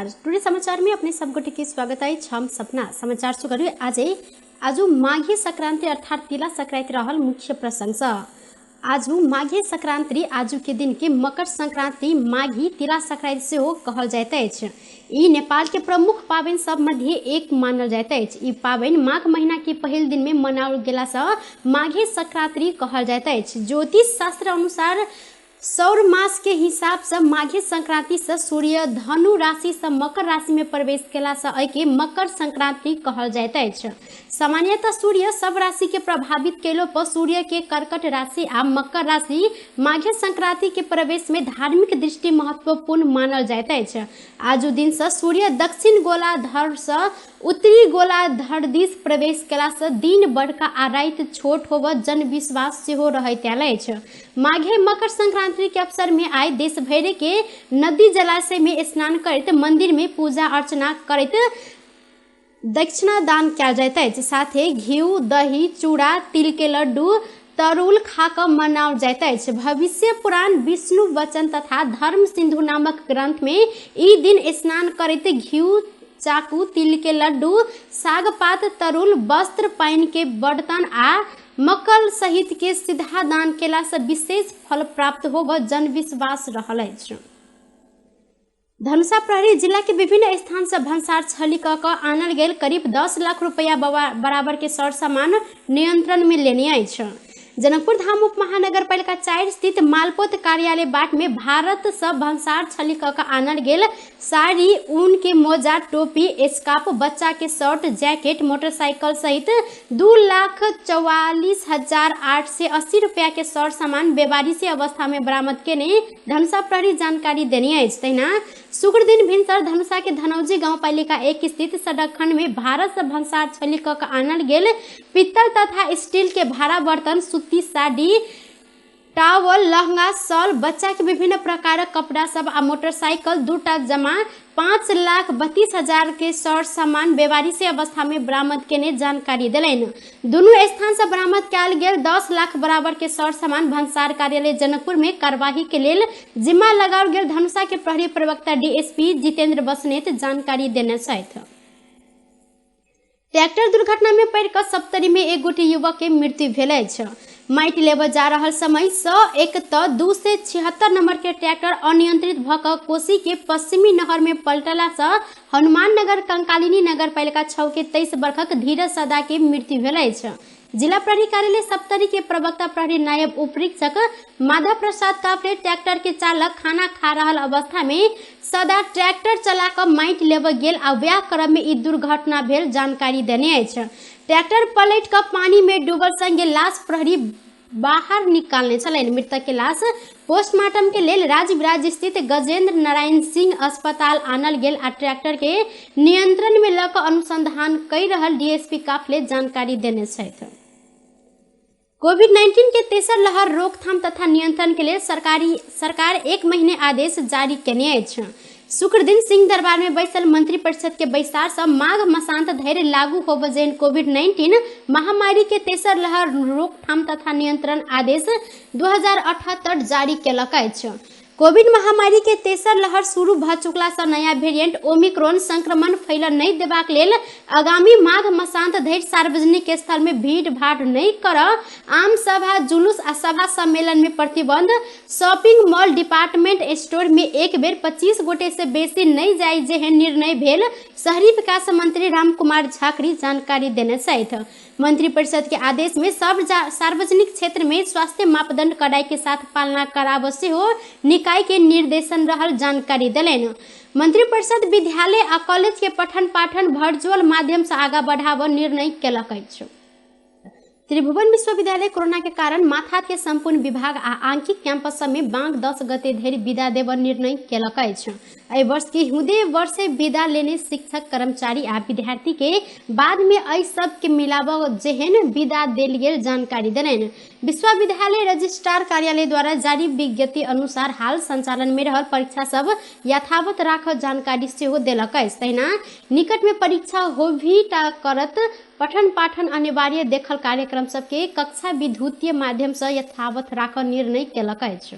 नमस्कार। टुडे समाचार में अपने सबगोटे के स्वागत है। हम सपना समाचार शुरू करिए। आज माघे संक्रांति अर्थात तिला संक्रांति रहल मुख्य प्रसंग से। आज माघे संक्रांति आज के दिन के मकर संक्रांति माघी तिला संक्रांति से हो कहल जाइत अछि। ई नेपाल के प्रमुख पाबनि सब मध्य एक मानल जाइत अछि। ई पाबनि माघ महीना के पहिल दिन में मनाओल गेला से माघे संक्रांति कहल जाइत अछि। ज्योतिष शास्त्र अनुसार सौर मास के हिसाब से माघे संक्रांति से सूर्य धनु राशि से मकर राशि में प्रवेश केला से एके मकर संक्रांति कहल जाइत अछि। सामान्यतः सूर्य सब राशि के प्रभावित केलो पर सूर्य के कर्कट राशि आ मकर राशि माघे संक्रांति के प्रवेश में धार्मिक दृष्टि महत्वपूर्ण मानल जाइत अछि। आज दिन से सूर्य दक्षिण गोलार्ध से उत्तरी गोलार्ध दिस प्रवेश केला से दिन बड़का आ राति छोट होब जन विश्वास सेहो रहैत आयल अछि। माघे मकर संक्रांति के अवसर में आइ देश भर के नदी जलाशय में स्नान करैत मंदिर में पूजा अर्चना करैत दक्षिणा दान कयल जाइत अछि। साथे घी दही चूड़ा तिल के लड्डू तरुल खाकर मनाओल जाइत अछि। भविष्य पुराण विष्णु वचन तथा धर्म सिंधु नामक ग्रंथ में ई दिन स्नान करैत घी चाकू तिल के लड्डू साग पात तरुल वस्त्र पानि के बर्तन आ मकल सहित के सीधा दान केला से विशेष फल प्राप्त होब जन विश्वास रहल अछि। धनुषा प्रहरी जिला के विभिन्न स्थान से भंसार छली क आनल गेल करीब 10 लाख रुपया बराबर के सर सामान नियंत्रण में लेने अछि। जनकपुर धाम उप महानगर पालिका 4 स्थित मालपोत कार्यालय बाट में भारत से भंसार छली क आनल गेल साड़ी ऊन के मोजा टोपी स्कार्फ बच्चा के शर्ट जैकेट मोटरसाइकिल सहित 2,44,880 रुपया के सर सामान बेवारिशी अवस्था में बरामद केने धनुषा प्रहरी जानकारी देनी अछि। तहिना शुक्र दिन भिनसर धनुषा के धनौजी गांव पालिका 1 स्थित सड़क खंड में भारत से भंसार छली क आनल गेल पित्तल तथा स्टील के भाड़ा बर्तन सूती साड़ी टावल लहंगा शॉल बच्चा के विभिन्न प्रकारक कपड़ा सब आ मोटरसाइकिल 2टा जमा 5,32,000 के सर सामान बेवारिशी अवस्था में बरामद केने जानकारी देलनि। दुनू स्थान से बरामद कयल गेल 10 लाख बराबर के सर सामान भंसार कार्यालय जनकपुर में कार्यवाही के लेल जिम्मा लगाओल गेल धनुषा के प्रहरी प्रवक्ता डीएसपी जितेंद्र बसनेत जानकारी देने छथि। ट्रैक्टर दुर्घटना में पड़ कऽ सप्तरी में एक गोटे युवक के मृत्यु भेल अछि। माटि लेबऽ जा रहल समय एक 276 नंबर के ट्रैक्टर अनियंत्रित भ कऽ कोसी के पश्चिमी नहर में पलटला से हनुमान नगर कंकालिनी नगर पालिका 6 के 23 वर्षक धीरज सदा के मृत्यु भेल अछि। जिला प्रहरी कार्यालय सप्तरी के प्रवक्ता प्रहरी नायब उपरीक्षक माधव प्रसाद काफले ट्रैक्टर के चालक खाना खा रहल अवस्था में सदा ट्रैक्टर चला कर माटि लेबऽ गेल आ वएह क्रम में ई दुर्घटना भेल जानकारी देने अछि। ट्रैक्टर पलट कर पानी में डूबल संगे लाश प्रहरी बाहर निकालने छलनि। मृतक के लाश पोस्टमार्टम के लेल राजविराज स्थित गजेंद्र नारायण सिंह अस्पताल आनल गेल आ ट्रैक्टर के नियंत्रण में लऽ अनुसंधान कई रहल डीएसपी काफले जानकारी देने छथि। कोविड-19 के तेसर लहर रोकथाम तथा नियंत्रण के लिए सरकार 1 महीने आदेश जारी केने अछि। शुक्र दिन सिंह दरबार में बैसल मंत्रिपरिषद के बैसार से माघ मसांत धरि लागू होबऽ जेन कोविड-19 महामारी के तेसर लहर रोकथाम तथा नियंत्रण आदेश 2078 जारी केलक अछि। कोविड महामारी के तेसर लहर शुरू भ चुकला से नया वेरिएंट ओमिक्रॉन संक्रमण फैलऽ नहीं देबाक लेल आगामी माघ मसांत धरि सार्वजनिक स्थल में भीड़ भाड़ नहीं करऽ, आम सभा जुलूस आ सभा सम्मेलन में प्रतिबंध, शॉपिंग मॉल डिपार्टमेंट स्टोर में एक बेर 25 गोटे से बेसी नहीं जाय जेहन निर्णय भेल शहरी विकास मंत्री रामकुमार झाकरी जानकारी देने छथि। मंत्रिपरिषद के आदेश में सब सार्वजनिक क्षेत्र में स्वास्थ्य मापदंड कड़ाई के साथ पालना कराबऽ सेहो निकाय के निर्देशन रहल जानकारी देलनि। मंत्रिपरिषद विद्यालय आ कॉलेज के पठन पाठन वर्चुअल माध्यम से आगा बढ़ाबऽ निर्णय केलक अछि। त्रिभुवन विश्वविद्यालय कोरोना के कारण माथात के संपूर्ण विभाग आ आंशिक कैंपस सब में बांक 10 गते धरि विदा देबऽ निर्णय केलक अछि। एहि वर्ष के हुदे वर्षे विदा लेने शिक्षक कर्मचारी आ विद्यार्थी के बाद में एहि सब के मिलाबऽ जेहन विदा देल गेल जानकारी देलनि। विश्वविद्यालय रजिस्ट्रार कार्यालय द्वारा जारी विज्ञप्ति अनुसार हाल संचालन में रहल परीक्षा सब यथावत राखऽ जानकारी सेहो देलक अछि। तहिना निकट में परीक्षा होबही टा करत पठन पाठन अनिवार्य देखल कार्यक्रम सबके कक्षा विद्युतीय माध्यम से यथावत राखऽ निर्णय केलक अछि।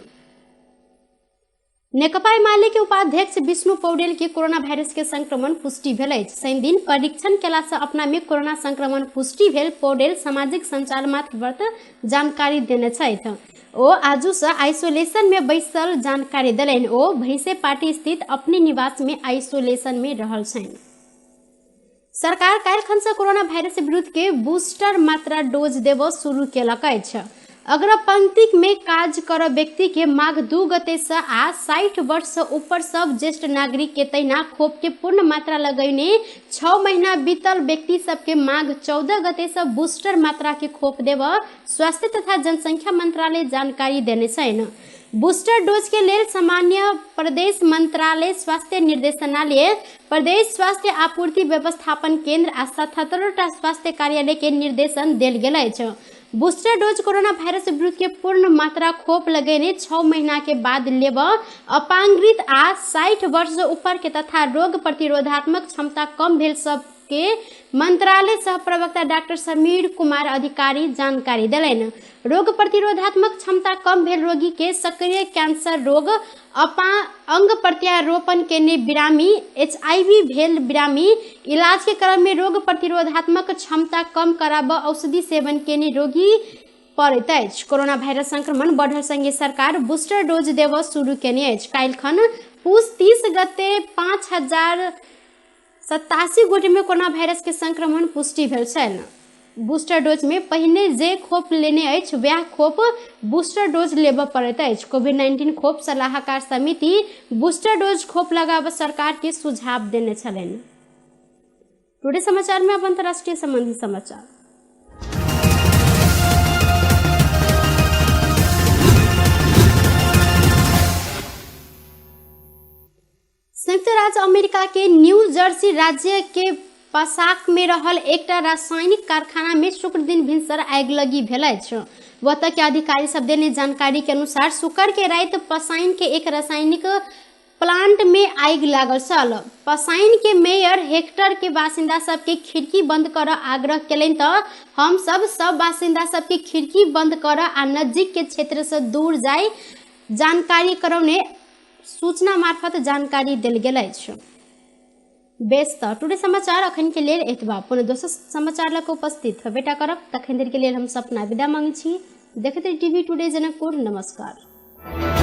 नेकपा एमाले के उपाध्यक्ष विष्णु पौडेल के कोरोना वायरस के संक्रमण पुष्टि भेल अछि। शनि दिन परीक्षण केला से अपना में कोरोना संक्रमण पुष्टि भेल पौडेल सामाजिक संचार मार्फत जानकारी देने छथि। ओ आजू से आइसोलेशन में बैसल जानकारी देलनि। ओ भैंसे पार्टी स्थित अपने निवास में आइसोलेशन में रहल छनि। सरकार काल्हि से कोरोना वायरस विरुद्ध के बूस्टर मात्रा डोज देव शुरू केलक अछि। अग्रपंक्ति में काज कर व्यक्ति के माघ 2 गते से आ 60 वर्ष से ऊपर सब ज्येष्ठ नागरिक के तैना खोप के पूर्ण मात्रा लगैने 6 महीना बीतल व्यक्ति सब के माघ 14 गते से बूस्टर मात्रा के खोप देव स्वास्थ्य तथा जनसंख्या मंत्रालय जानकारी देने छनि। बूस्टर डोज के लेल सामान्य प्रदेश मंत्रालय स्वास्थ्य निर्देशनालय प्रदेश स्वास्थ्य आपूर्ति व्यवस्थापन केंद्र आ 77टा स्वास्थ्य कार्यालय के निर्देशन देल गेल अछि। बूस्टर डोज कोरोना वायरस विरुद्ध के पूर्ण मात्रा खोप लगेने 6 महीना के बाद लेब अपांगित आ 60 वर्ष से ऊपर के तथा रोग प्रतिरोधात्मक क्षमता कम भेल सब के मंत्रालय सह प्रवक्ता डॉक्टर समीर कुमार अधिकारी जानकारी दिलनि। रोग प्रतिरोधात्मक क्षमता कम भेल रोगी के सक्रिय कैंसर रोग अंग प्रत्यारोपण के बिरामी HIV भेल बिरामी इलाज के क्रम में रोग प्रतिरोधात्मक क्षमता कम कराब औषधि सेवन के रोगी पड़ैत अछि। कोरोना वायरस संक्रमण बढ़ल संगे सरकार बूस्टर डोज देव शुरू केने अछि। काल्हि पूस 30 गते 5087 गोटे में कोरोना वायरस के संक्रमण पुष्टि भेल छनि। बूस्टर डोज में पहिने जे खोप लेने अछि वह खोप बूस्टर डोज लेब पड़ैत अछि। कोविड-19 खोप सलाहकार समिति बूस्टर डोज खोप लगाब सरकार के सुझाव देने छलनि। टुडे समाचार में अब अंतर्राष्ट्रीय संबंधी समाचार। संयुक्त राज्य अमेरिका के न्यू जर्सी राज्य के पसाक में रहल एकटा रासायनिक कारखाना में शुक्र दिन भिनसर आगिलगी भेल अछि। ओतय के अधिकारी सब देने जानकारी के अनुसार शुक्र के रात पसाइन के एक रासायनिक प्लांट में आगि लागल छल। पसाइन के मेयर हेक्टर के बासिंदा सब के खिड़की बंद कर आग्रह केलनि त हम सब बासिंदा सब के खिड़की बंद कर आ नजदीक के क्षेत्र से दूर जाय जानकारी करौने सूचना मार्फत जानकारी देल गेल अछि। बेस त टुडे समाचार अखन के लेल एतबा। पुनः दोसर समाचार लक उपस्थित हेबेटा करब। तखन देर के लेल हम सपना विदा मांगै छी। देखैत टीवी टुडे जनकपुर। नमस्कार।